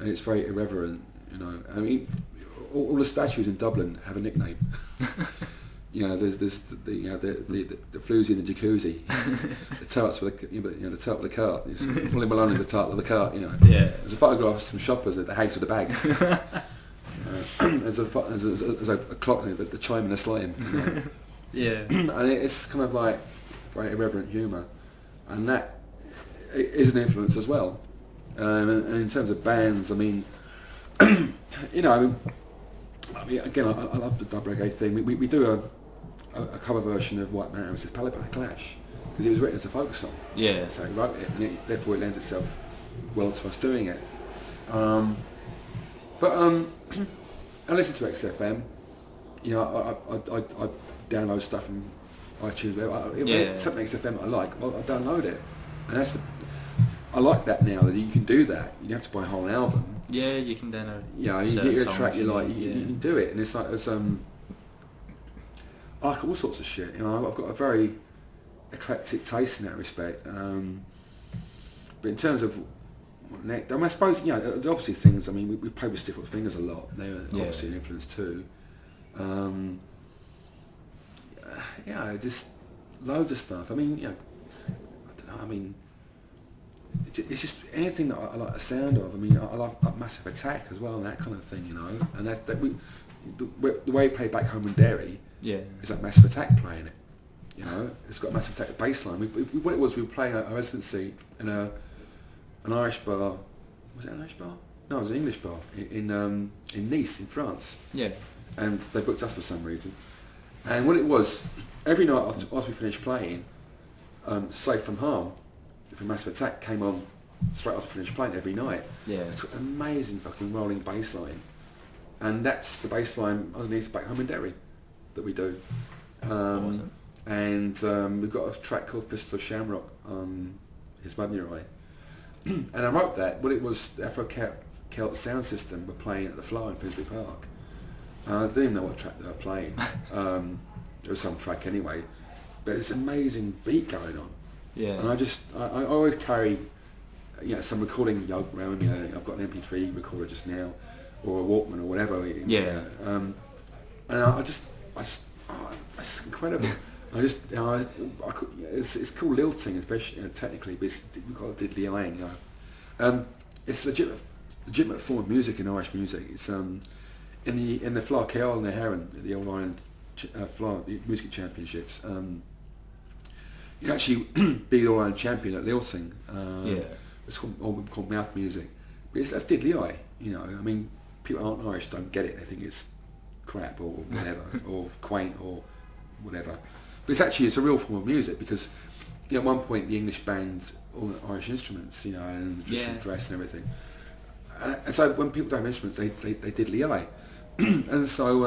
and it's very irreverent. You know, I mean, all the statues in Dublin have a nickname. You know, there's the floozy in the jacuzzi, the tarts with the tart with the cart. William Malone is the tart with the cart. You know, there's a photograph of some shoppers at the hags with the bags. There's a clock, the chime and the slam. You know? And it's kind of like very irreverent humour, and that is an influence as well. And in terms of bands, I mean, you know, I mean, again, I love the dub reggae thing. We do a cover version of White Man Harris's Palace Clash because it was written as a folk song. Yeah. So he wrote it, and therefore it lends itself well to us doing it. I listen to XFM. You know, I download stuff from iTunes. If something XFM I like, well, I download it, and I like that now that you can do that. You don't have to buy a whole album. Yeah, you can download. Yeah, you get your track you like, you can do it, and it's like I like all sorts of shit. You know, I've got a very eclectic taste in that respect. But in terms of next, I mean, I suppose there's obviously things. I mean, we play with Stiff Little Fingers a lot. They're obviously an influence too. Just loads of stuff. I mean, I don't know. I mean, it's just anything that I like the sound of. I mean, I love Massive Attack as well and that kind of thing, you know. And the way we play Back Home in Derry is like Massive Attack playing it, you know. It's got a Massive Attack bass line. What it was, we were playing a residency in an Irish bar. Was it an Irish bar? No, it was an English bar in Nice, in France. Yeah. And they booked us for some reason. And what it was, every night after we finished playing, Safe from Harm, from Massive Attack came on straight after we finished playing every night. Yeah. It's got an amazing fucking rolling bass line. And that's the bass line underneath Back Home in Derry that we do. Awesome. And we've got a track called Fistful of Shamrock on His Mud in Your Eye. And I wrote that, well, it was the Afro-Celt sound system were playing at the Flower in Finsbury Park. I didn't even know what track they were playing. It was some track anyway. But it's an amazing beat going on. Yeah. And I always carry some recording yoke around me. I've got an MP3 recorder just now, or a Walkman or whatever. Yeah. And it's incredible. It's called lilting, technically, but we call it diddly-eyeing. It's a legitimate form of music in Irish music. It's in the Fleadh Cheoil and the Heron, the Old Ireland Fleadh, the music championships. You can actually be the All Ireland champion at lilting. It's called mouth music. But that's diddly-eye, you know. I mean, people who aren't Irish don't get it. They think it's crap or whatever, or quaint or whatever. But it's a real form of music because at one point the English banned all the Irish instruments, you know, and the traditional dress and everything. And so when people don't have instruments, they diddly-eye. And so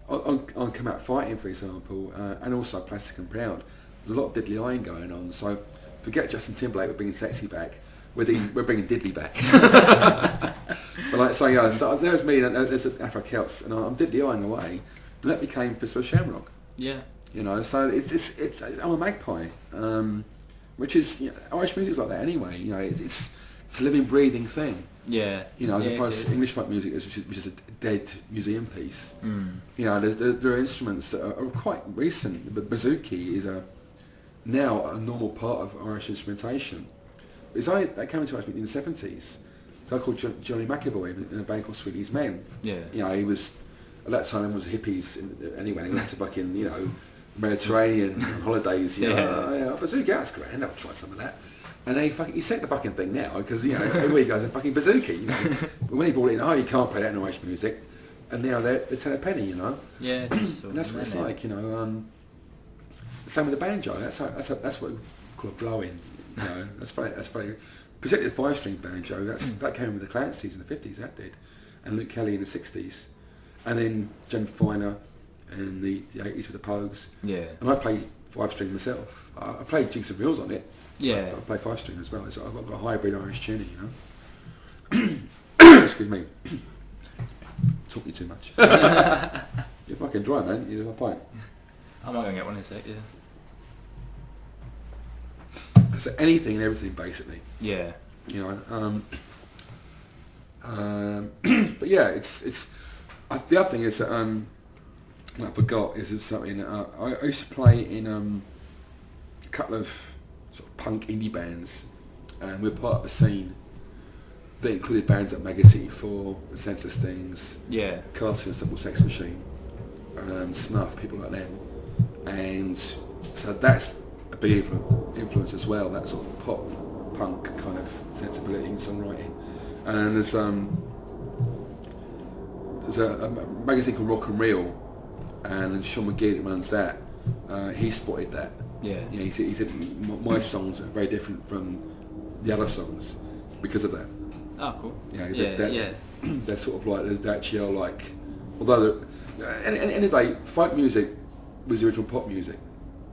on Come Out Fighting, for example, and also Plastic and Proud, there's a lot of diddly-eyeing going on. So forget Justin Timberlake, we're bringing sexy back. We're bringing diddly back. But like so there's me and there's the Afro-Celts, and I'm diddly-eyeing away. And that became Fistful of Shamrock. Yeah. You know, so it's I'm a magpie, which is Irish music's like that anyway. You know, it's a living, breathing thing. Yeah. You know, as opposed to English folk music, which is a dead museum piece. Mm. You know, there are instruments that are quite recent. But bouzouki is now a normal part of Irish instrumentation. That came into Irish music in the 70s. So I called Johnny McEvoy in a band called Sweeney's Men. Yeah. You know, he was at that time there was hippies anyway. They went to fucking Mediterranean holidays. Bouzouki, that's grand. I'll try some of that. And he sent the fucking thing now because everywhere he goes, a fucking bouzouki. You know? But when he brought it in, you can't play that in Irish music. And now they're 10 a penny, you know. Yeah. And that's what it's like, you know. Same with the banjo. That's what we call a blow-in. You know, that's funny. Particularly the 5-string banjo. That came in with the Clancys in the 50s. That did, and Luke Kelly in the 60s, and then Jim Finer in the 80s with the Pogues. Yeah. And I play 5-string myself. I played Jigs and Reels on it. Yeah. I play 5-string as well. So I've got a hybrid Irish tuning, you know. Excuse me. Talking too much. You're fucking dry, man. You have a pint. I might go and get one in a sec, yeah. So anything and everything, basically. Yeah. You know, But yeah, it's the other thing is that what I forgot is there's something I used to play in a couple of sort of punk indie bands, and we're part of a scene that included bands like Magazine 4, The Census Stings, Yeah. Cartoon, Simple Sex Machine, Snuff, people like them, and so that's a big influence as well. That sort of pop punk kind of sensibility in songwriting, and there's a magazine called Rock and Reel, and Sean McGee that runs that. He spotted that. Yeah. You know, he said my songs are very different from the other songs because of that. Oh, cool. You know, Yeah. they're sort of like they actually are like, although in the day folk music was the original pop music.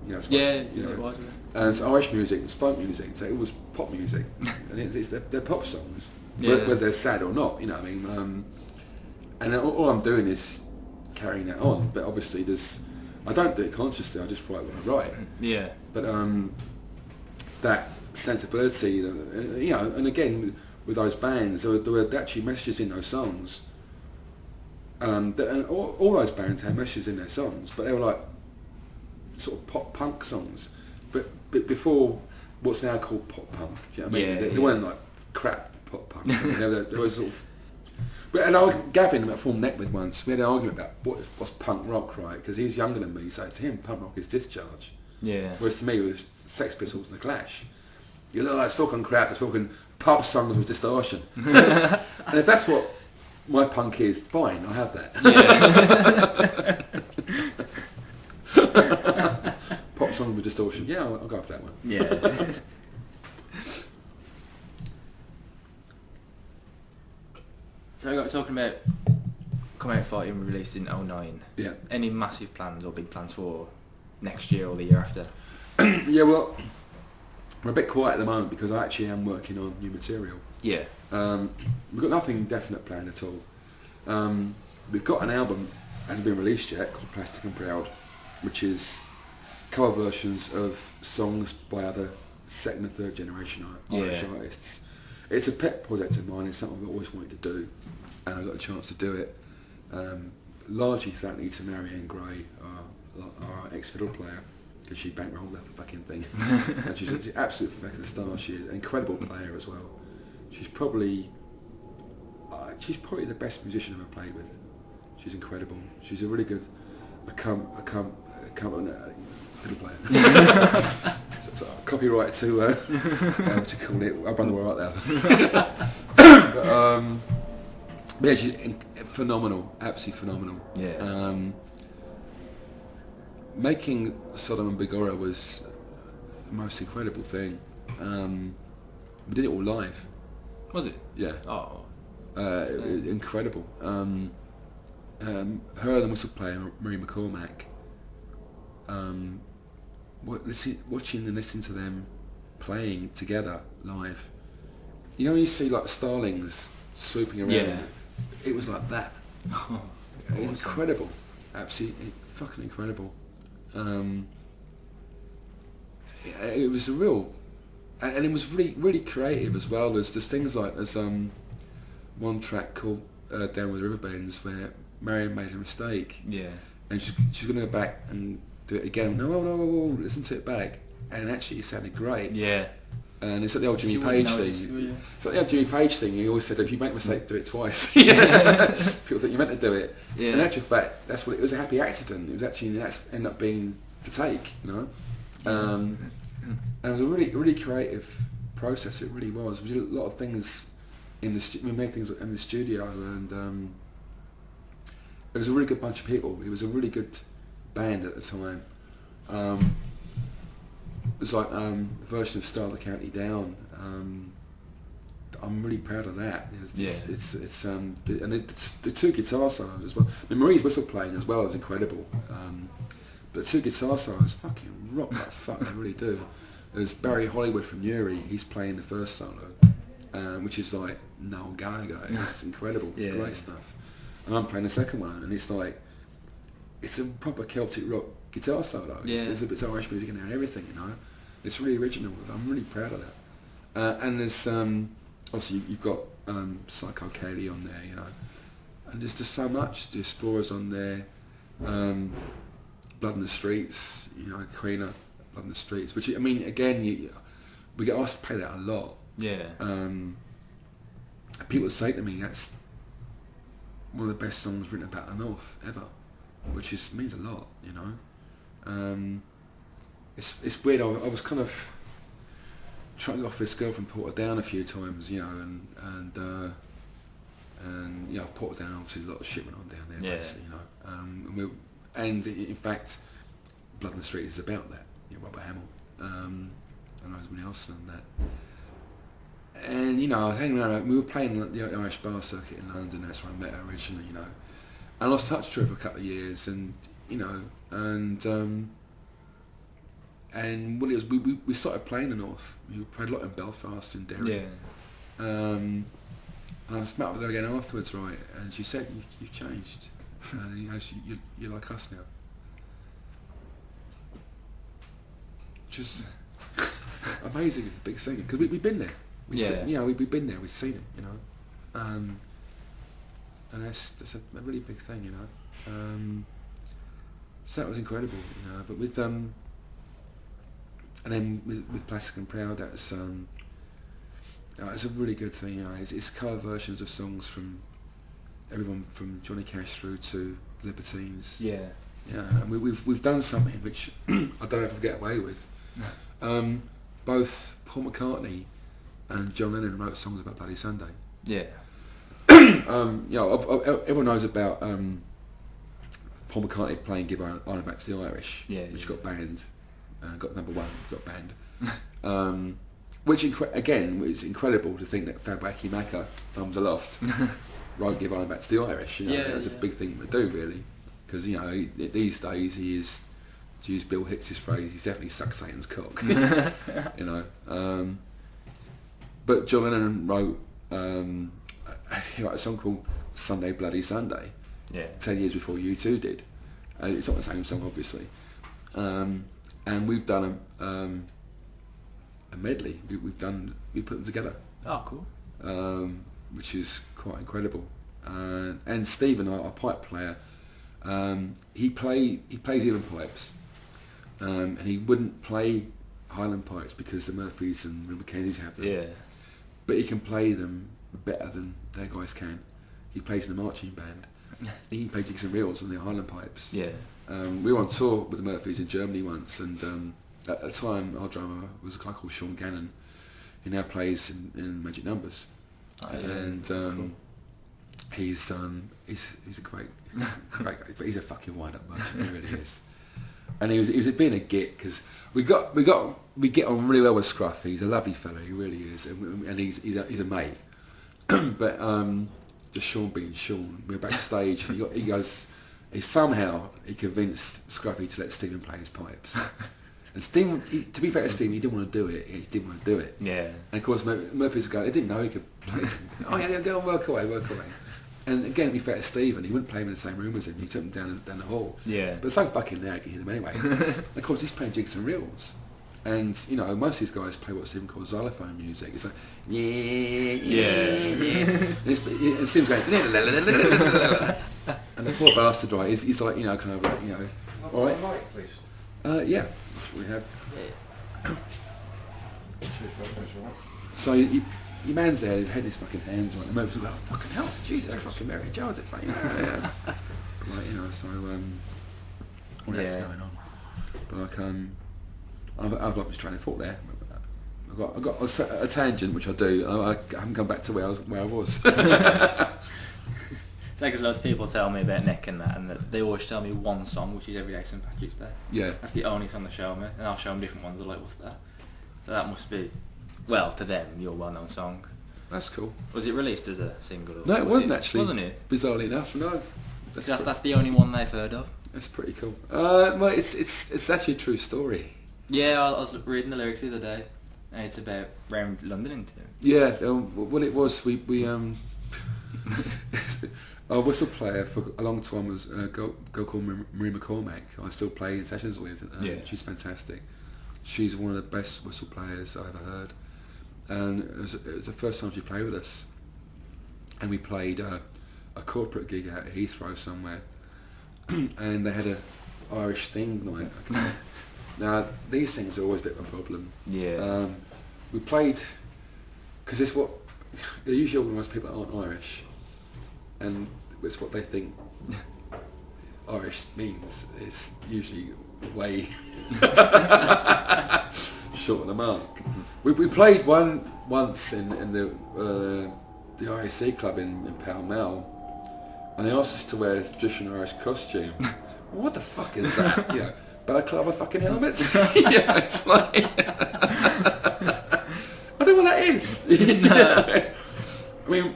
You know, it's what, Yeah. you know, It was. and so Irish music was folk music, so it was pop music, and they're pop songs, Yeah. whether they're sad or not. You know what I mean? And all I'm doing is carrying that on, but obviously I don't do it consciously. I just write what I write. Yeah. But that sensibility, you know, and again with those bands, there were actually messages in those songs. And all those bands had messages in their songs, but they were like sort of pop punk songs. But before what's now called pop punk, do you know what I mean? Yeah, They weren't like crap pop punk. There was sort of. But Gavin from Neckwood once, we had an argument about what's punk rock, right? Because he was younger than me, so to him, punk rock is Discharge. Yeah. Whereas to me, it was Sex Pistols and The Clash. You know, it's fucking crap, it's fucking pop songs with distortion. And if that's what my punk is, fine, I'll have that. Yeah. Pop songs with distortion, yeah, I'll go for that one. Yeah. So I got talking about Come Out Fighting released in 2009. Yeah. Any massive plans or big plans for next year or the year after? Yeah, well, we're a bit quiet at the moment because I actually am working on new material. Yeah. We've got nothing definite planned at all. We've got an album, hasn't been released yet, called Plastic and Proud, which is cover versions of songs by other second and third generation Irish artists. It's a pet project of mine, it's something I've always wanted to do, and I got the chance to do it. Largely thanks to Marianne Gray, our ex-fiddle player, because she bankrolled that fucking thing. And she's an absolute fucking star. She's an incredible player as well. She's probably the best musician I've ever played with. She's incredible. She's a really good fiddle player. So copyright to what you call it? Our brother were right there. But yeah, she's phenomenal, absolutely phenomenal. Yeah. Making Sodom and Begorra was the most incredible thing. We did it all live. Was it? Yeah. Oh. Incredible. Her and the whistle player, Marie McCormack, watching and listening to them playing together live. You know when you see like starlings swooping around? Yeah. It was like that. Awesome. Incredible. Absolutely fucking incredible. It was a real... And it was really, really creative as well. There's things like, there's one track called Down with the River Bends where Marion made a mistake. Yeah. And she's going to go back and do it again. No, listen to it back. And actually it sounded great. Yeah. And it's like the old Jimmy She wouldn't Page notice, thing. would you? It's like the old Jimmy Page thing. He always said, if you make a mistake, do it twice. People think you're meant to do it. Yeah. In actual fact, that's what it was. A happy accident. It was actually ended up being the take. You know. And it was a really, really creative process. It really was. We did a lot of things in the we made things in the studio, and it was a really good bunch of people. It was a really good band at the time. It was like a version of Style the County Down. I'm really proud of that. It's and the two guitar solos as well. I mean, Marie's whistle playing as well was incredible. But the two guitar solos fucking rock like fuck. They really do. There's Barry Hollywood from Uri. He's playing the first solo, which is like Noel Gallagher. It's incredible. It's great stuff. And I'm playing the second one, and it's like it's a proper Celtic rock guitar solo. Yeah. There's a bit of Irish music in there and everything. You know, it's really original. I'm really proud of that. And there's obviously you've got Psycho Kelly on there, you know, and there's just so much. The Explorers on there, Blood in the Streets, you know, Queen of Blood in the Streets. Which I mean, again, we get asked to play that a lot. Yeah. People say to me that's one of the best songs written about the North ever, which means a lot, you know. It's weird. I was kind of trying to go off this girl from Portadown a few times, you know, and yeah, Portadown, obviously a lot of shit went on down there, basically, you know. And in fact, Blood in the Street is about that. You know, Robert Hamill, and everybody else on that. And you know, hanging around, we were playing the Irish bar circuit in London. That's where I met her originally, you know. And I lost touch to her for a couple of years, and you know, and what it was, we started playing the North. We played a lot in Belfast and Derry. Yeah. And I was met with her again afterwards, right? And she said, "You've changed. You know, you're like us now." Just amazing, big thing, because we've been there. You know, we've been there. We've seen it. You know, and that's a really big thing. You know, so that was incredible. You know, but with and then with Plastic and Proud, that's it's a really good thing. You know, it's cover versions of songs from everyone from Johnny Cash through to Libertines. Yeah. Yeah, and we've done something which I don't know if I'll get away with. Both Paul McCartney and John Lennon wrote songs about Bloody Sunday. Yeah. You know, everyone knows about Paul McCartney playing "Give Ireland Back to the Irish," which got banned, got number one, got banned. Which again, it's incredible to think that Fabwaki Macca, Thumbs Aloft, wrote "Give Ireland Back to the Irish." You know, it's a big thing to do, really, because you know these days he is, to use Bill Hicks's phrase, he's definitely sucked Satan's cock. You know, but John Lennon wrote he wrote a song called "Sunday Bloody Sunday." 10 years before U2 did. It's not the same song, obviously. And we've done a medley. We put them together. Oh, cool. Which is quite incredible. And Stephen, our pipe player, he plays Elan pipes, and he wouldn't play Highland pipes because the Murphys and the Mackenzies have them. Yeah. But he can play them better than their guys can. He plays in a marching band. He can play jigs and reels on the Highland pipes. Yeah. We were on tour with the Murphys in Germany once, and at the time our drummer was a guy called Sean Gannon, who now plays in Magic Numbers. And cool. he's a great guy, but he's a fucking wind-up merchant. He really is. And he was being a git, because we get on really well with Scruffy. He's a lovely fellow, he really is, and he's a mate. But just Sean being Sean, we were backstage, and he goes, somehow he convinced Scruffy to let Stephen play his pipes. And Stephen, to be fair to Stephen, he didn't want to do it. He didn't want to do it. Yeah. And of course, Murphy's guy, he didn't know he could play. Oh yeah, go on, work away. And again, to be fair to Stephen, he wouldn't play him in the same room as him. He took him down the hall. Yeah. But it's so fucking loud, you can hear them anyway. And of course, he's playing jigs and reels. And, you know, most of these guys play what Stephen calls xylophone music. It's like, and Stephen's going, and the poor bastard, right, he's like, you know, kind of like, you know, all right. Mic, please. Yeah, we have. So your man's there, he's had his fucking hands on the moves, like, oh, fucking hell, Jesus, fucking Mary Joseph, like, yeah. Like, you know, so, all that's going on. But like, I've lost my train of thought there. I got a tangent, which I do. I haven't come back to where I was. It's like, 'cause loads of people tell me about Nick and that they always tell me one song, which is Every Day St Patrick's Day. Yeah. That's the only song they show me, and I'll show them different ones. They're like, what's that? So that must be, well, to them, your well-known song. That's cool. Was it released as a single? Or No, it wasn't actually. Wasn't it? Bizarrely enough, no. That's the only one they've heard of. That's pretty cool. Well, it's actually a true story. Yeah, I was reading the lyrics the other day, and it's about round London into. Yeah, what it was, we our whistle player for a long time was a girl called Marie McCormack. I still play in sessions with. She's fantastic. She's one of the best whistle players I ever heard. and it was the first time she played with us, and we played a corporate gig out at Heathrow somewhere, and they had a Irish theme night. Now these things are always a bit of a problem. Yeah. We played because it's what they usually organise people that aren't Irish, and it's what they think Irish means is usually way short of the mark. We played once in the RAC club in Pall Mall, and they asked us to wear a traditional Irish costume. What the fuck is that? You know, balaclava fucking helmets? Yeah, it's like I don't know what that is. Yeah. I mean,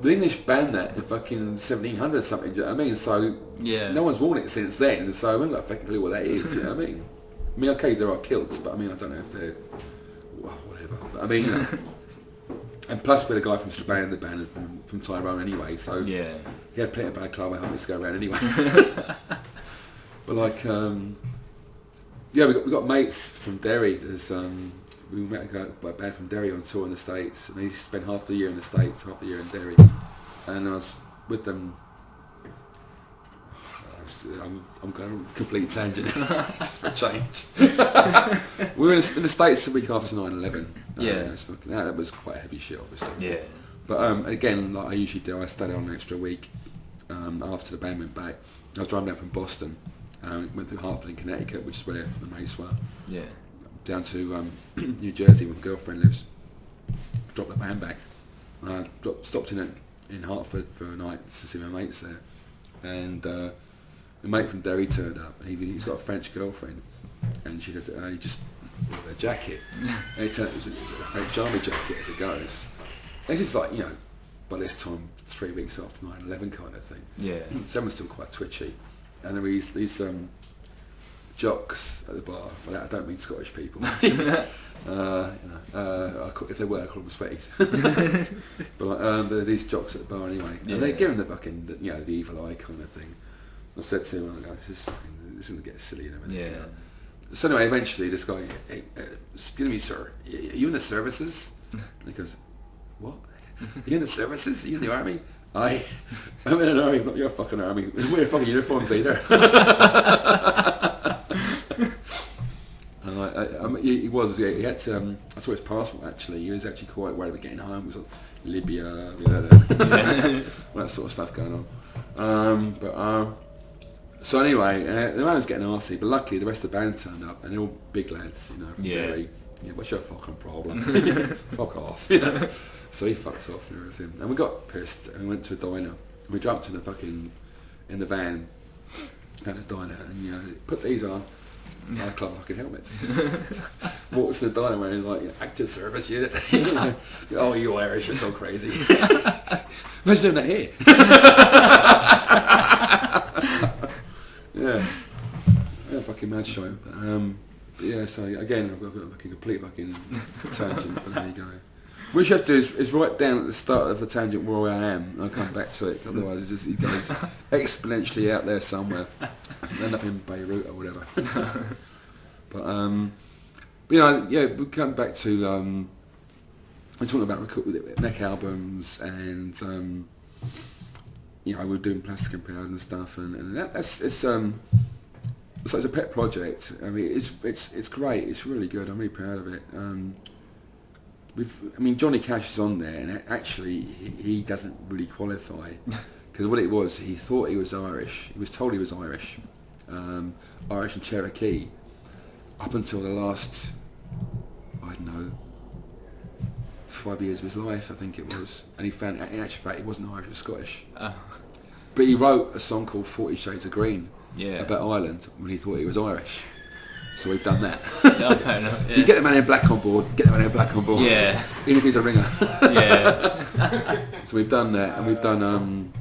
the English banned that in fucking 1700 something, do you know what I mean? So no one's worn it since then, so I haven't got a fucking clue what that is, you know what I mean? I mean, okay, there are kilts, but I mean, I don't know if they're... well, whatever. But I mean, you know, and plus we had a guy from Strabane in the band and from Tyrone anyway, so he had plenty of balaclava helmets to go around anyway. But like, we got mates from Derry. There's, we met a band from Derry on tour in the States, and they spent half the year in the States, half the year in Derry, and I was with them. I'm going on a complete tangent just for a change. We were in the States the week after 9/11. That was quite heavy shit, obviously. Yeah. But again, like I usually do, I stayed on an extra week after the band went back. I was driving down from Boston, went through Hartford in Connecticut, which is where the mates were. Yeah. Down to New Jersey where my girlfriend lives. Dropped the band back. I stopped in Hartford for a night to see my mates there, and a mate from Derry turned up, and he's got a French girlfriend, and he just wore their jacket, and it turned out it was a French army jacket as it goes. And this is like, you know, by this time 3 weeks after 9/11 kind of thing. Yeah. So everyone's still quite twitchy, and there were these jocks at the bar. Well, I don't mean Scottish people. If they were, I call them sweaties. But there are these jocks at the bar anyway, and they're giving the fucking, the evil eye kind of thing. I said to him, this is going to get silly and everything. Yeah. You know? So anyway, eventually this guy, hey, excuse me, sir, are you in the services? And he goes, what? Are you in the services? Are you in the army? I'm in an army, not your fucking army. We don't wear fucking uniforms either. He was, he had to, I saw his passport actually. He was actually quite worried about getting home. It was like Libya, all that sort of stuff going on. So anyway, the man was getting arsey, but luckily the rest of the band turned up, and they're all big lads, from Derry. What's your fucking problem? Fuck off. So he fucked off and everything. And we got pissed and we went to a diner. And we jumped in the van at a diner and put these on. Club fucking helmets. Walked to the diner wearing like active service unit. Oh, you Irish, you're so crazy. Imagine doing that here. Yeah, fucking mad show. So again, I've got like a complete fucking tangent, but there you go. What you have to do is write down at the start of the tangent where I am, and I'll come back to it. Otherwise, it goes exponentially out there somewhere. End up in Beirut or whatever. But we come back to we're talking about neck albums, and we're doing Plastic and Proud and stuff, and it's a pet project. I mean, it's great. It's really good. I'm really proud of it. Johnny Cash is on there, and actually he doesn't really qualify because what it was, he thought he was Irish. He was told he was Irish, Irish and Cherokee, up until the last, 5 years of his life, I think it was, and he found, in actual fact, he wasn't Irish, he was Scottish. But he wrote a song called 40 Shades of Green about Ireland when he thought he was Irish. So we've done that. You get the Man in Black on board, even if he's a ringer. So we've done that, and we've done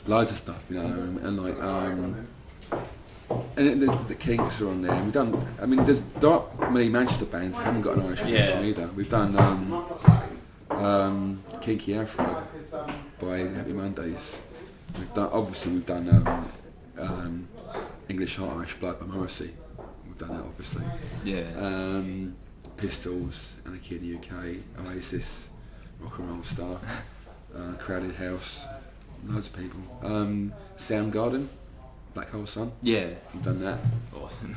loads of stuff, and like and the Kinks are on there. And we've done. There aren't many Manchester bands that haven't got an Irish connection either. We've done Kinky Afro by Happy Mondays. We've done English Heart, Irish Blood by Morrissey. Done that obviously. Pistols, Anarchy in the UK, Oasis, Rock and Roll Star, Crowded House, loads of people. Soundgarden, Black Hole Sun. Yeah. I've done that. Awesome.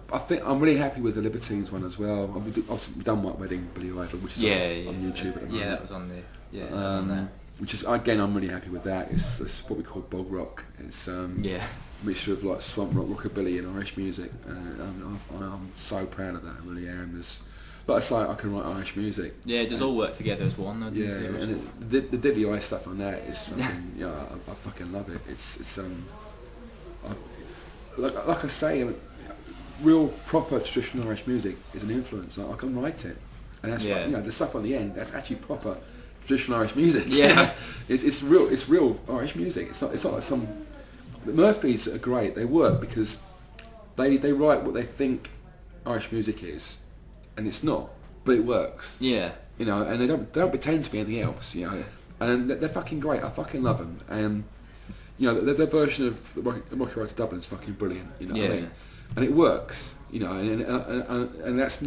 I think I'm really happy with the Libertines one as well. We've done White Wedding, Billy Idol, which is on YouTube at the moment. Yeah, that was on there. Yeah, that was on there. Which is, again, I'm really happy with that. It's what we call bog rock. It's a mixture of like swamp rock, rockabilly, and Irish music. I'm so proud of that. I really am. Like I say, I can write Irish music. Yeah, it does all work together as one. Yeah, and the Diddley Eye stuff on that is fucking, I fucking love it. It's like I say, real proper traditional Irish music is an influence. I can write it, and that's what, the stuff on the end. That's actually proper traditional Irish music. Yeah, it's real Irish music. It's not like some. The Murphys are great. They work because they write what they think Irish music is, and it's not, but it works. Yeah, and they don't pretend to be anything else. And they're fucking great. I fucking love them. And their version of the Rocky Road to Dublin is fucking brilliant. What I mean? And it works. And that's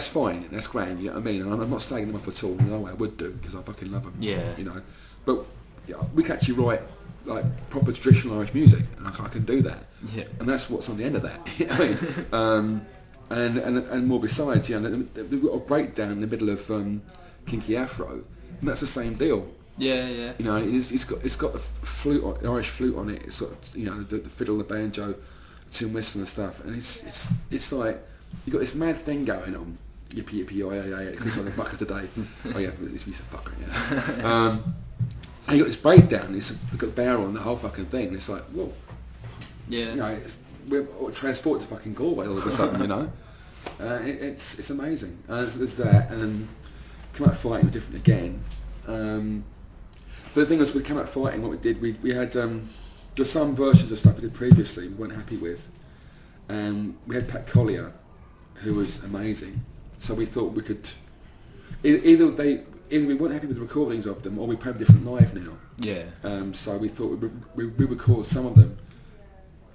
fine. That's grand. You know what I mean? And I'm not slagging them up at all. No way I would do, because I fucking love them. Yeah. But we can actually write like proper traditional Irish music, and I can do that. Yeah. And that's what's on the end of that. You know what I mean? And more besides, they've got a breakdown in the middle of Kinky Afro, and that's the same deal. Yeah. It's got the flute, Irish flute on it. It's got the fiddle, the banjo, tin whistle and stuff, and it's like you've got this mad thing going on. Yippee yippee yay yay! It's like the fucker today. Oh yeah, it's a fucker. Yeah. And you got this breakdown. It's got the barrel on the whole fucking thing, and it's like whoa. Yeah. We're transported to fucking Galway all of a sudden. It's amazing. There's that, and then Come Out Fighting was different again. But the thing was, with Come Out Fighting, what we did, we had there's some versions of stuff we did previously we weren't happy with, and we had Pat Collier, who was amazing. So we thought we could either we weren't happy with the recordings of them, or we played different live now. Yeah. So we thought we record some of them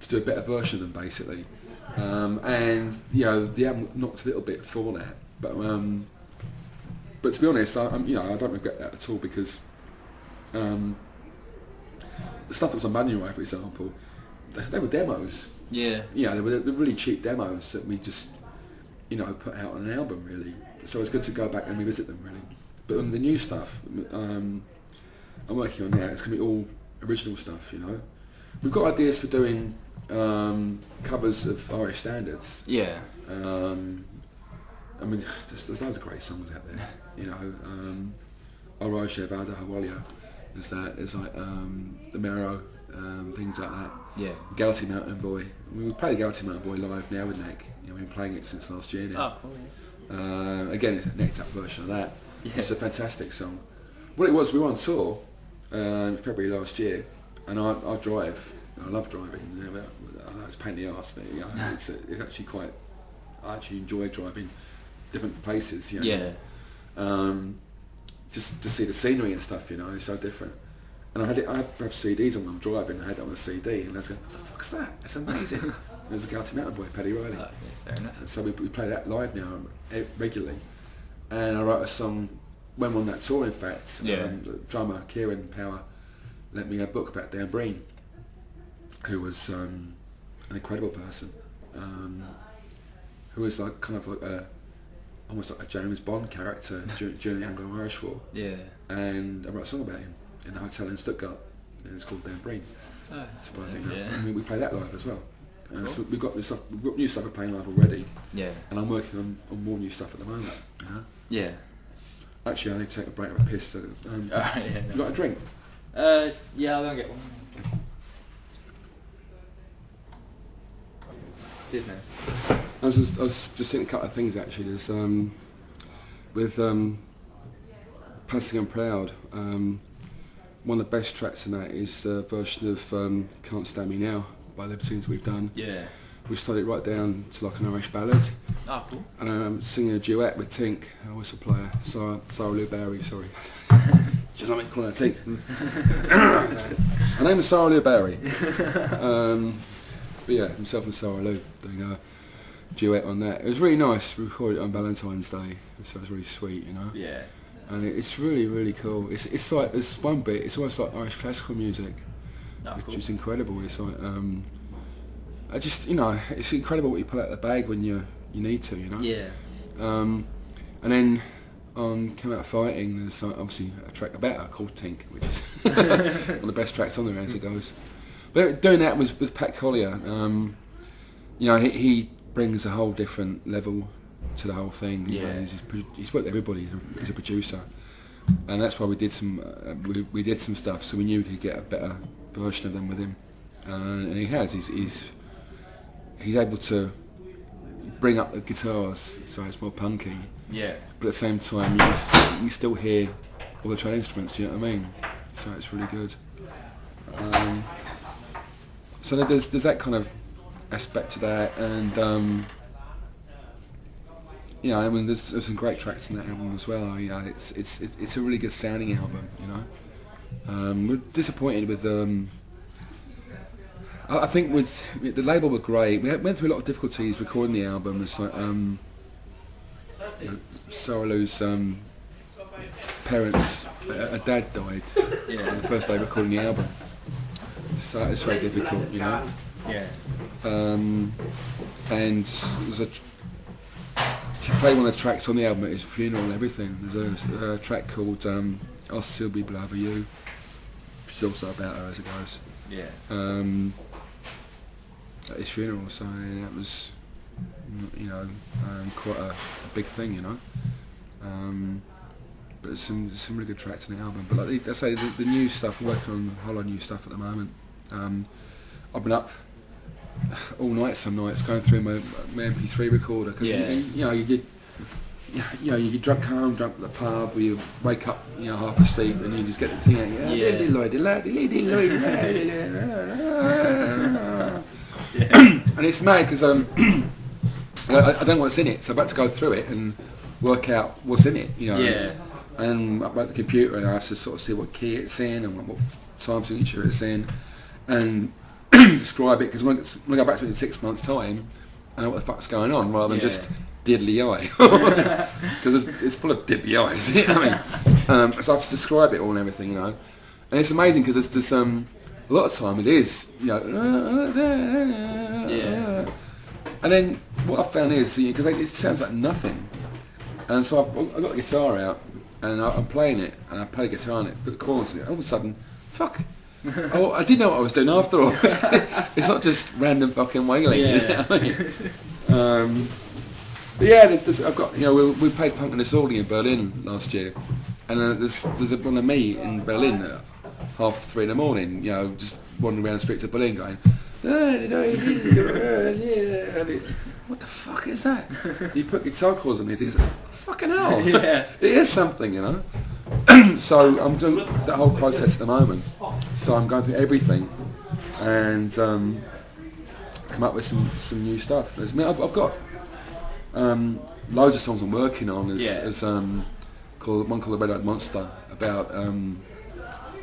to do a better version of them, basically. And the album knocked a little bit for that, but to be honest, I don't regret that at all, because the stuff that was on Manual, for example, they were demos. Yeah. They were really cheap demos that we just put out on an album, really. So it's good to go back and revisit them, really. But the new stuff I'm working on now, it's going to be all original stuff. We've got ideas for doing covers of Irish standards. Yeah. I mean, there's loads of great songs out there. Oroja Vada Hawalia, there's like the Marrow, things like that. Yeah. Galaxy Mountain Boy. We play the Galaxy Mountain Boy live now with Nick. We've been playing it since last year now. Oh, cool. Yeah. Again, it's a necked up version of that. Yeah. It's a fantastic song. What it was, we were on tour in February last year, and I drive. I love driving. It's a pain in the arse, but it's actually quite. I actually enjoy driving different places. Yeah. Just to see the scenery and stuff. It's so different. And I have CDs when I'm driving. I had it on a CD, and I was going, "What the fuck's that? That's amazing!" It was a Galaxy Mountain Boy, Paddy Riley. Yeah, fair enough. And so we play that live now regularly. And I wrote a song when we're on that tour, in fact. Yeah. The drummer, Kieran Power, lent me a book about Dan Breen, who was an incredible person, who was almost like a James Bond character during the Anglo-Irish War. Yeah. And I wrote a song about him in a hotel in Stuttgart, and it's called Dan Breen. Oh, Surprisingly. yeah. I mean, we play that live as well. Cool. So we've got new stuff we're playing live already. Yeah. And I'm working on more new stuff at the moment. Yeah. Actually, I need to take a break. I'm a piss. So, Alright, yeah. You got a drink? Yeah, I'll go and get one. Cheers, now. I was just thinking a couple of things actually. There's with Plastic and Proud. One of the best tracks in that is a version of Can't Stand Me Now by Libertines we've done. Yeah. We studied it right down to like an Irish ballad. Oh, cool. And I'm singing a duet with Tink, a whistle player, Sarah Lou Barry, sorry. Just let me call her Tink. Her name is Sarah Lou Barry. But yeah, himself and Sarah Lou doing duet on that. It was really nice. We recorded it on Valentine's Day, so it was really sweet, you know. Yeah. And it's really, really cool. It's like this one bit. It's almost like Irish classical music, which is incredible. It's like I just, you know, it's incredible what you pull out of the bag when you need to, you know. Yeah. And then on Come Out Fighting, there's obviously a track about her called Tink, which is one of the best tracks on there as it goes. But doing that was with Pat Collier. You know, he brings a whole different level to the whole thing. You know, he's worked with everybody as a producer, and that's why we did some we did some stuff, so we knew we could get a better version of them with him, and he has. He's able to bring up the guitars so it's more punky. Yeah. But at the same time, you still hear all the train instruments. You know what I mean? So it's really good. So there's that kind of aspect to that, and you know, I mean, there's some great tracks in that album as well. You know, it's a really good sounding album. You know, we're disappointed with. I think with the label were great. We went through a lot of difficulties recording the album. It's like you know, Sarah Lou's parents, a dad died on the first day of recording the album. So it's very difficult, you know. Yeah. And there's she played one of the tracks on the album at his funeral and everything. There's a track called I'll Still Be Below You, which is also about her as it goes. Yeah. At his funeral, so that was, you know, quite a big thing, you know. But there's some really good tracks on the album. But like I say, the new stuff, we're working on a whole lot of new stuff at the moment. I've been up all night some nights going through my MP3 recorder because you get drunk home, drunk at the pub, or you wake up, you know, half asleep, and you just get the thing out. And it's mad because I don't know what's in it, so I'm about to go through it and work out what's in it, you know. Yeah. And I'm at the computer and I have to sort of see what key it's in and what time signature it's in, and describe it, because when I go back to it in 6 months' time, I know what the fuck's going on, rather than just diddly eye, because it's full of diddly eyes. You know what I mean? So I have to describe it all and everything, you know. And it's amazing because there's a lot of time it is, you know. And then what I found is, because it sounds like nothing, and so I got the guitar out and I'm playing it, and I play the guitar on it, put the chords in it, and all of a sudden, fuck. Oh, I didn't know what I was doing after all. It's not just random fucking wailing. Yeah. You know what I mean? But yeah, I've got, you know, we played Punk and Disorderly in Berlin last year, and there's one of me in Berlin at 3:30 in the morning, you know, just wandering around the streets of Berlin going, what the fuck is that? You put guitar chords on it, it's like, fucking hell. Yeah. It is something, you know. So I'm doing that whole process at the moment. So I'm going through everything and come up with some new stuff. I've got loads of songs I'm working on. There's one called The Red Eyed Monster, about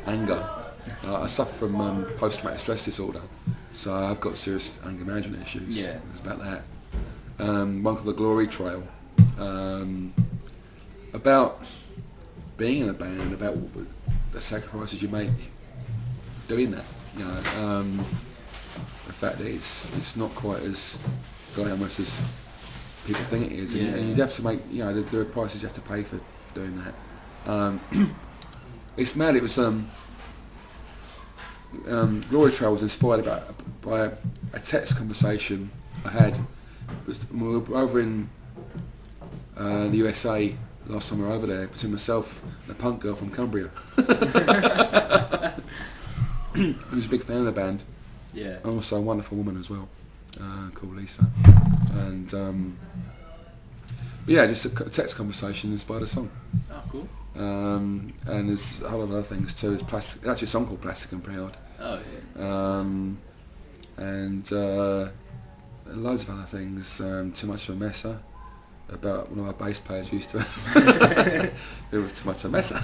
anger. I suffer from post-traumatic stress disorder, so I've got serious anger management issues. Yeah. It's about that. One called The Glory Trail, about being in a band, about the sacrifices you make doing that. You know, the fact that it's not quite as glamorous as people think it is, and you have to make, you know, there are prices you have to pay for doing that. It's mad. It was Glory Trail was inspired by a text conversation I had. We were over in the USA last time we were over there, between myself and a punk girl from Cumbria. I was a big fan of the band. Yeah. And also a wonderful woman as well, called Lisa. And but yeah, just a text conversation inspired a song. Oh, cool. And there's a whole lot of other things too. It's actually a song called Plastic and Proud. Oh yeah. And loads of other things. Too Much of a Messer, about one of our bass players we used to have. It was too much of a messer.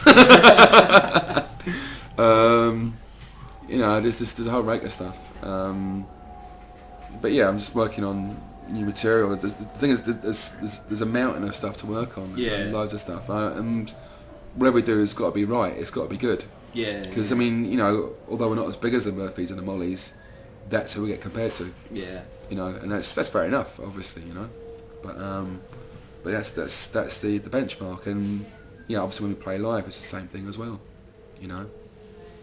You know, there's a whole range of stuff. But yeah, I'm just working on, new material. The thing is, there's a mountain of stuff to work on. Yeah. Loads of stuff, and whatever we do has got to be right. It's got to be good. Yeah. Because I mean, you know, although we're not as big as the Murphys and the Mollys, that's who we get compared to. Yeah. You know, and that's fair enough, obviously. You know, but that's the benchmark, and yeah, obviously when we play live, it's the same thing as well. You know,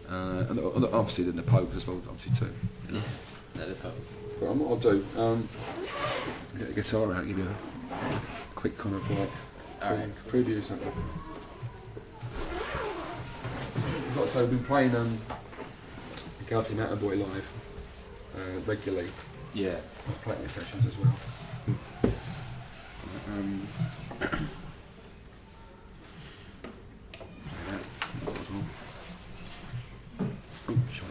and obviously then the Pogues as well, obviously too. You know? Yeah. The Pogue. But what I'll do, get the guitar out, give you a quick kind of like preview or something. So we've been playing Galaxy Mountain Boy live regularly. Yeah. Playing sessions as well. Oh, shite.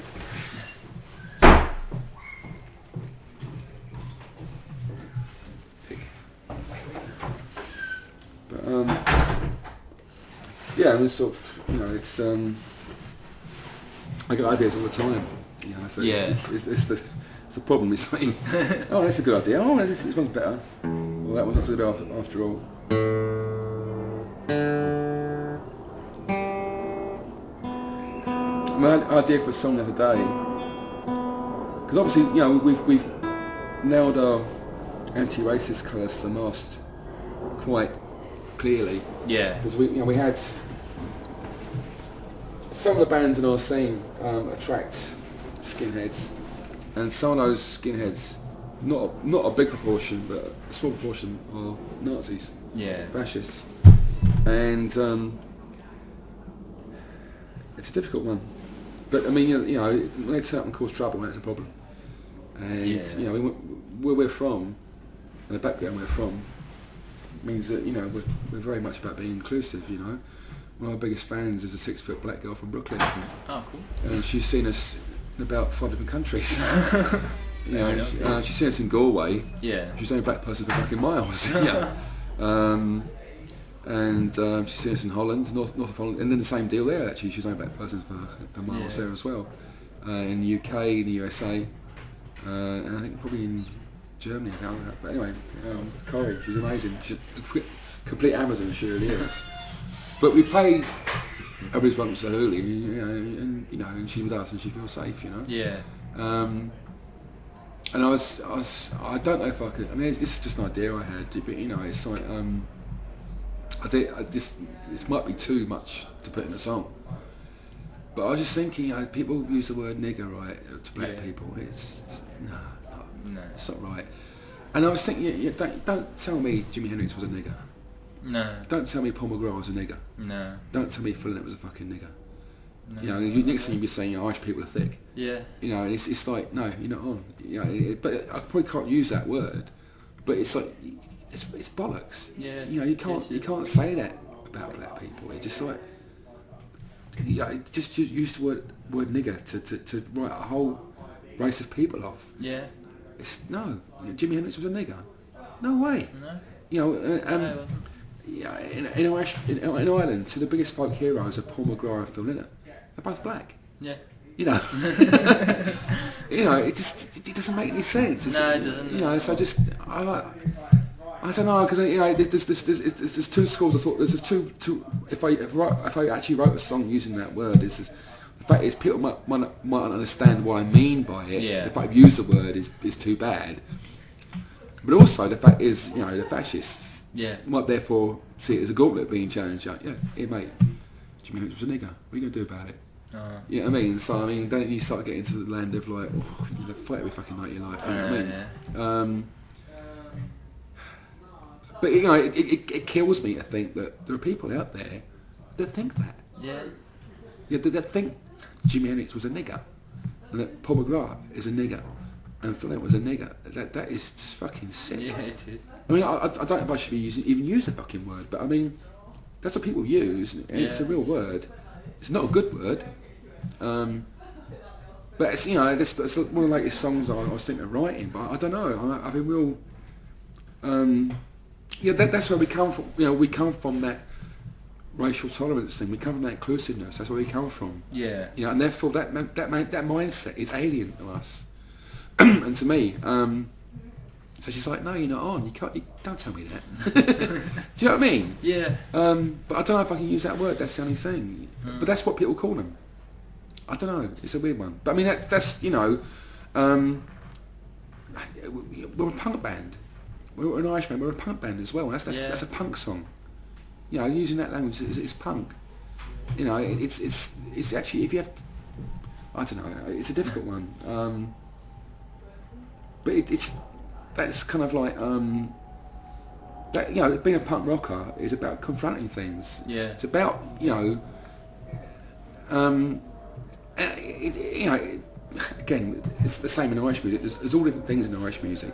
But yeah, I mean, sort of, you know, it's I get ideas all the time. You know, so Yeah. it's the problem. It's like, oh, that's a good idea. Oh, this one's better. Well, that one's not so good after all. My idea for a song the other day, because obviously, you know, we've nailed our anti-racist colours to the mast quite clearly. Yeah. Because we had some of the bands in our scene attract skinheads, and some of those skinheads, not a big proportion, but a small proportion, are Nazis, Yeah. fascists, and it's a difficult one. But I mean, you know, when they turn up and cause trouble, that's a problem. And Yeah. you know, where we're from, and the background we're from, means that, you know, we're very much about being inclusive. You know, one of our biggest fans is a 6-foot black girl from Brooklyn, Oh, cool. and she's seen us in about 5 different countries. You Fair know, enough. she's seen us in Galway. Yeah. She's the only black person for fucking miles. Yeah. And she's seen us in Holland, north of Holland, and then the same deal there. Actually, she's the only black person for miles Yeah. there as well. In the UK, in the USA, and I think probably in Germany. But anyway, Corey, she's amazing. She's a complete Amazon, she really is. But we play everybody's welcome to Hoolie, you know, and you know, and she's with us, and she feels safe, you know. Yeah. And I don't know if I could. I mean, this is just an idea I had, but you know, it's like this might be too much to put in a song. But I was just thinking, you know, people use the word nigger, right, to black Yeah. people. It's no, it's not right. And I was thinking, don't tell me Jimi Hendrix was a nigger. No. Don't tell me Paul McGrath was a nigger. No. Don't tell me Phil Lynott was a fucking nigger. No. You know, next thing you'd be saying, Irish people are thick. Yeah. You know, and it's like, no, you're not on. You know, but I probably can't use that word. But it's like, it's bollocks. Yeah. You know, you can't say that about black people. It's just like, just use the word nigger to write a whole race of people off. Yeah. It's no. Jimi Hendrix was a nigger. No way. No. You know, No, it wasn't. yeah, in Ireland, so the biggest folk heroes are Paul McGrath and Phil Lynott. They're both black. Yeah. You know, you know, it doesn't make any sense. No, it doesn't. You know, so I don't know, because you know, there's two schools. I thought there's two. If I actually wrote a song using that word, the fact is people might understand what I mean by it. Yeah. The fact I've used the word is too bad. But also the fact is, you know, the fascists might therefore see it as a gauntlet being challenged. Like, yeah, hey mate, Jimi Hendrix was a nigger. What are you gonna do about it? You know what I mean? So I mean, then you start getting into the land of like, oh, you know, fight every fucking night of your life. You know what I mean? But you know, it kills me to think that there are people out there that think that. Yeah. Yeah, that think Jimi Hendrix was a nigger, and that Paul McGrath is a nigger, and Phil Lynott was a nigger. That is just fucking sick. Yeah, it is. I mean, I don't know if I should be even use the fucking word, but I mean, that's what people use, and it's a real word. It's not a good word, but it's, you know, it's one of the latest songs I was thinking of writing. But I don't know. I've been real. Yeah, that's where we come from. You know, we come from that racial tolerance thing. We come from that inclusiveness. That's where we come from. Yeah. You know, and therefore that mindset is alien to us and to me. So she's like, no, you're not on. You can't. Don't tell me that. Do you know what I mean? Yeah. But I don't know if I can use that word. That's the only thing. But that's what people call them. I don't know. It's a weird one. But I mean, that's you know, we're a punk band. We're an Irish band. We're a punk band as well. That's a punk song. You know, using that language is punk. You know, it's actually, if you have, I don't know. It's a difficult one. But that's kind of like that. You know, being a punk rocker is about confronting things. Yeah. It's about, you know. You know, again, it's the same in Irish music. There's all different things in Irish music.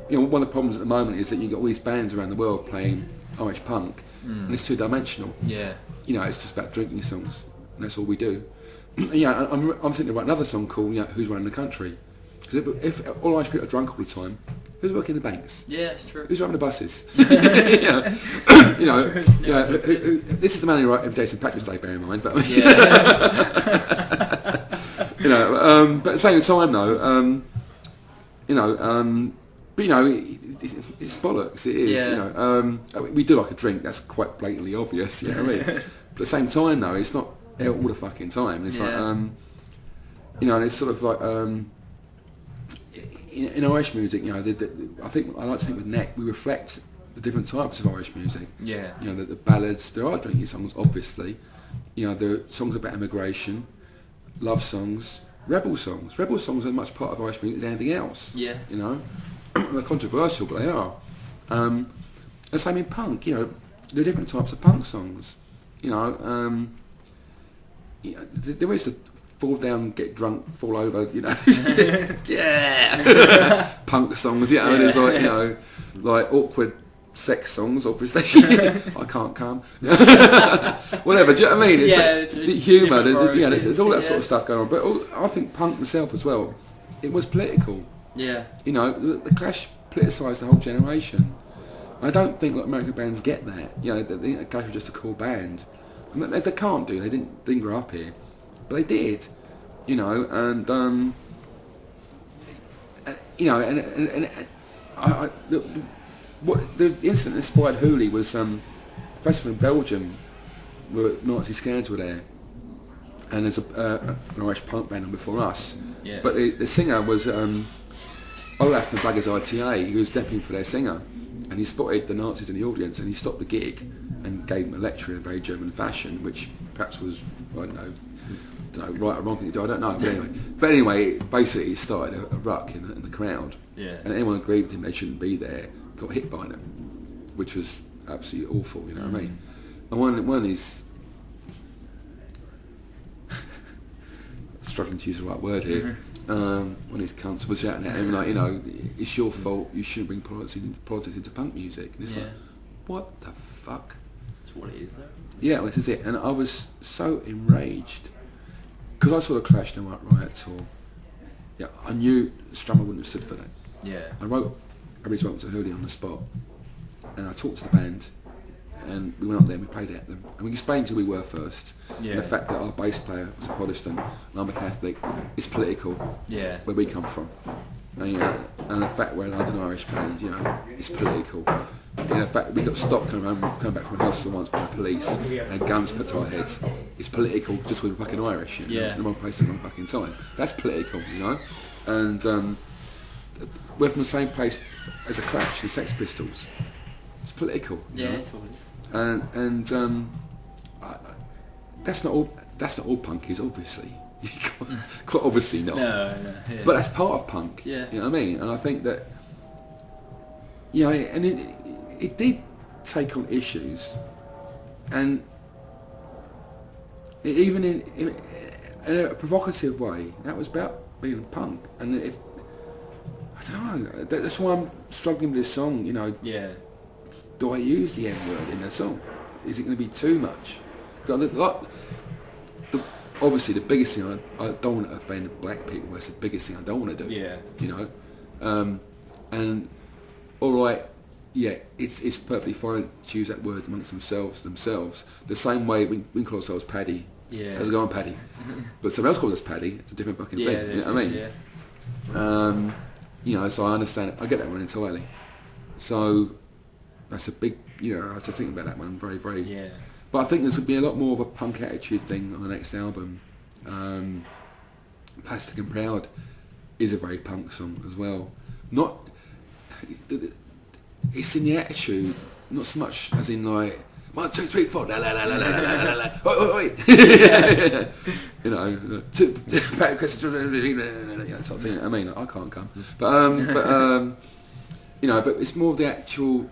You know, one of the problems at the moment is that you've got all these bands around the world playing Irish punk, and it's two-dimensional. Yeah. You know, it's just about drinking songs, and that's all we do. Yeah, I'm thinking about another song called Who's Running the Country? Because if all Irish people are drunk all the time, who's working the banks? Yeah, it's true. Who's driving the buses? You know, this is the man who wrote Every Day St Patrick's Day, bear in mind. But you know, but at the same time though, you know, but you know, it's bollocks. It is. Yeah. You know, we do like a drink. That's quite blatantly obvious. You know what I mean? But at the same time though, it's not all the fucking time. It's like, you know, and it's sort of like. In Irish music, you know, I like to think with Neck, we reflect the different types of Irish music. Yeah. You know, the ballads, there are drinking songs, obviously. You know, there are songs about immigration, love songs, rebel songs. Rebel songs are as much part of Irish music as anything else. Yeah. You know, they're controversial, but they are. And same in punk. You know, there are different types of punk songs. You know, there is the fall down, get drunk, fall over, you know. Yeah. Punk songs, yeah. And there's like, you know, like awkward sex songs, obviously. I can't come. Whatever, do you know what I mean? It's like, the humour, there's all that sort of stuff going on. But I think punk myself as well, it was political. Yeah. You know, the Clash politicised the whole generation. I don't think like American bands get that. You know, they think the Clash was just a cool band. I mean, they can't do. They didn't grow up here. But they did, you know, and you know, and the incident that inspired Hooli was a festival in Belgium where Nazi Scans were there, and there's an Irish punk band on before us. Yeah. But the singer was Olaf from Blaggers ITA, who was depping for their singer, and he spotted the Nazis in the audience, and he stopped the gig and gave them a lecture in a very German fashion, which perhaps was, I don't know, right or wrong thing to do, I don't know. But anyway, basically he started a ruck in the crowd. Yeah. And anyone who agreed with him they shouldn't be there got hit by them, which was absolutely awful, you know what I mean? And one of these, struggling to use the right word here, one of these cunts was shouting at him like, you know, it's your fault, you shouldn't bring politics into punk music. And it's like, what the fuck? That's what it is though. Yeah, well, this is it. And I was so enraged. Because I saw the Clash No Riot tour, yeah, I knew Strummer wouldn't have stood for that. Yeah. I wrote Everybody's Welcome to Hooli on the spot, and I talked to the band, and we went up there and we played it at them, and we explained who we were first, and the fact that our bass player was a Protestant and I'm a Catholic is political, where we come from, and the fact we're a London Irish band, you know, is political. You know, the fact that we got stopped coming back from rehearsal once by the police and guns put to our heads is political just with fucking Irish. You know? In the wrong place at the wrong fucking time. That's political, you know. And we're from the same place as a Clash, the Sex Pistols. It's political. You know? It always. And that's not all punk is, obviously. Quite obviously not. No. Yeah. But that's part of punk. Yeah. You know what I mean? And I think that, you know, and it did take on issues, and even in a provocative way. That was about being a punk, and I don't know. That's why I'm struggling with this song. You know, do I use the N word in the song? Is it going to be too much? Obviously, the biggest thing I don't want to offend black people. That's the biggest thing I don't want to do. Yeah. You know, and all right. Yeah, it's perfectly fine to use that word amongst themselves. The same way we call ourselves Paddy. Yeah. How's it going, Paddy? But someone else calls us Paddy. It's a different fucking thing. You know what I mean? Yeah. You know, so I understand it. I get that one entirely. So that's a big, you know, I have to think about that one very, very. Yeah. But I think there's going to be a lot more of a punk attitude thing on the next album. Plastic and Proud is a very punk song as well. Not, it's in the attitude, not so much as in like 1, 2, 3, 4, la la la la la la la la, oi. You know, Patrick Cressy, that sort of thing. I mean, I can't come, but you know, but it's more of the actual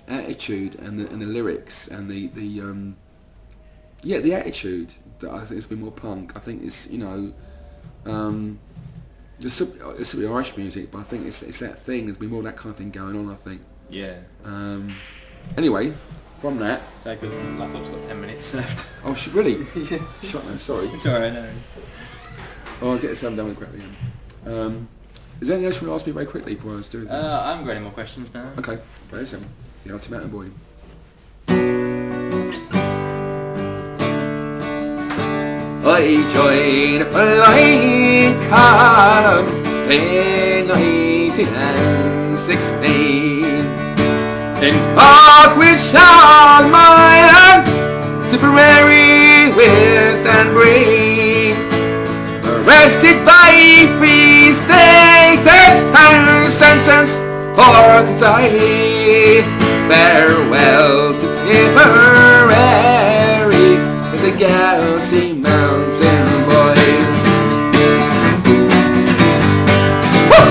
attitude and the lyrics and the attitude that I think has been more punk. I think it's, you know, it's still Irish music, but I think it's that thing. There's been more of that kind of thing going on, I think. Yeah. Anyway, from that. So, because the laptop's got 10 minutes left. Oh, really? Yeah. Shut no, sorry. It's alright, no. Oh, I'll get this done with quickly. Is there anything else you want to ask me very quickly before I was doing that? I haven't got any more questions now. Okay, very simple. The Ultimate Boy. I joined a flying column in 1916 in Parkwich on my own, Tipperary with and bring, arrested by free staters and sentenced for to die. Farewell to Tipperary, the gouty mountain boy. Woo!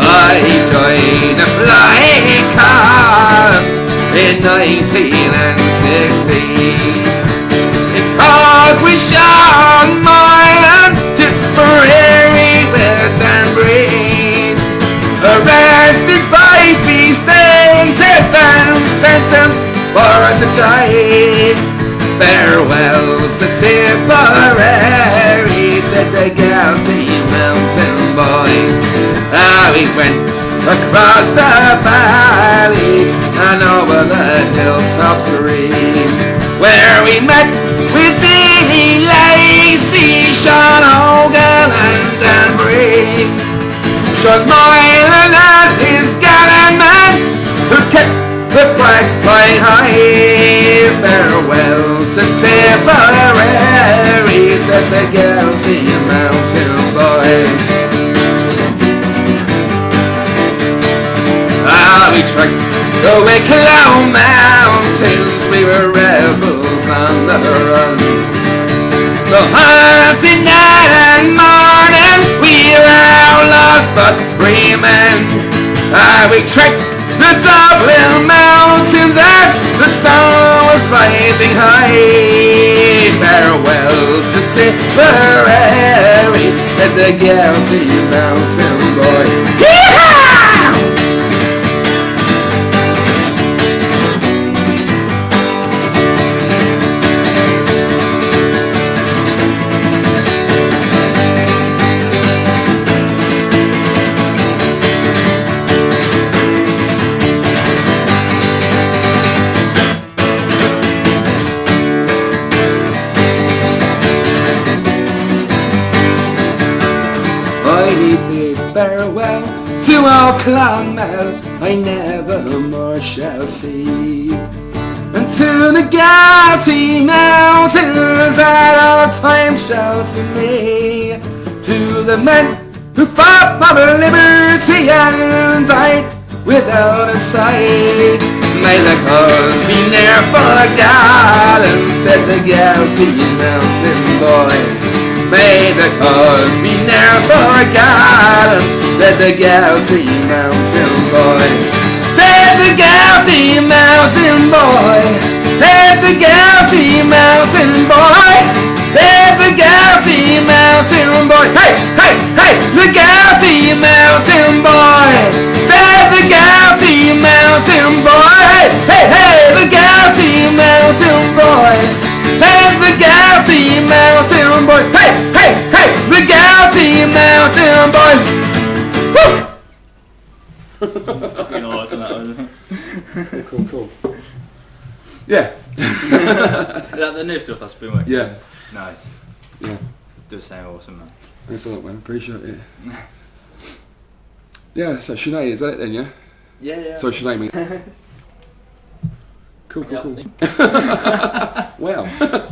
I joined a flying car in 1916. Because we shot Ireland, Tipperary, wet and green. Arrested by free staters and sentenced for to die. Farewell to Tipperary, said the gouty mountain boy. We went across the valleys and over the hilltops green, where we met with Dee Lacey, Sean Hogan and Dan Breen, Sean Moylan and his gallant man who kept the flag flying high. Farewell to Tipperary, said the gouty mountain boy. We trekked the Wicklow Mountains, we were rebels on the run. So hunting night and morning, we were outlaws but free men. We trekked the Dublin Mountains as the sun was rising high. Farewell to Tipperary, said the gouty mountain boy. Yeehaw! Farewell to old Clonmel, I never more shall see. And to the gouty mountains that all time shelter me. To the men who fought for liberty and died without a sight, may the cause be ne'er forgotten, said the gouty mountain boy. May the cause be ne'er forgotten, said the gouty mountain boy. Said the gouty mountain boy. Said the gouty mountain boy. Said the gouty mountain boy. Hey, hey, hey, the gouty mountain boy. Said the gouty mountain boy. Hey, hey, the gouty mountain boy. Hey, the gouty mountain boy. Hey, hey, hey, the gouty mountain boy. Woo! Fucking awesome that was. Cool. Yeah. Is that the new stuff that's been working? Yeah. Nice. Yeah. Does sound awesome, man. Thanks a lot, man. Appreciate it. Yeah, so Sinead, is that it then, yeah? Yeah. So Sinead means... Cool. Yeah. Wow.